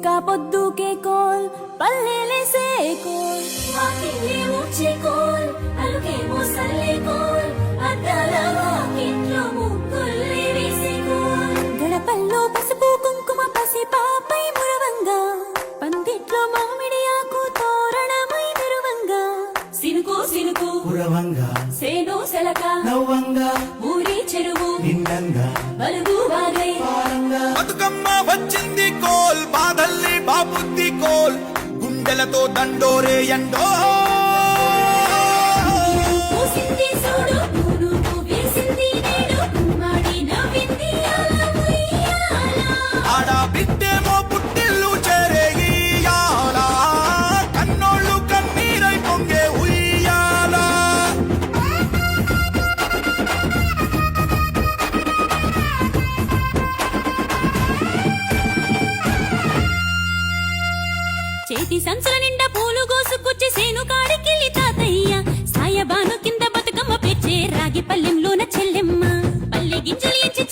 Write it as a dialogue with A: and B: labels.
A: ఇంకా పొద్దుకే coal పల్లెలేసే coal వాకిలి ఊడ్చే coal అలుకేమో Salle coal అద్దాల వాకిట్లో ముగ్గుల్ని వేసే కోల్ గడపల్లో పసుపు కుంకుమ పసి పాపై మురవంగా పందిట్లో మామిడి ఆకు తోరణమై మెరువంగా సినుకు సినుకు
B: పురవంగా
A: సేను సెలక
B: నవ్వంగా
A: ఊరి చెరువు
B: నిండంగా
A: బలుగు వాగై
C: బతుకమ్మ వచ్చింది కోల్ బాధల్ని బాబుద్ది కోల్ గుండెలతో దండోరే ఎండో
A: పూసింది చూడు పూలు వేసింది నేడు కుమ్మాడి నవ్వింది అలా ఉయ్యాల.
C: ఆడ బిడ్డేమో పుట్టిల్లు చేరేయాల కన్నోళ్ళు కన్నీరై పొంగే ఉయ్యాల
A: చేతి సంచుల నిండా పూలు గోసుకొచ్చి సేను కాడికెళ్ళి తాతయ్య సాయబాను కింద బతుకమ్మ పెచ్చే రాగి పల్లెంలోన చెల్లెమ్మ పల్లె గింజలు ఎంచి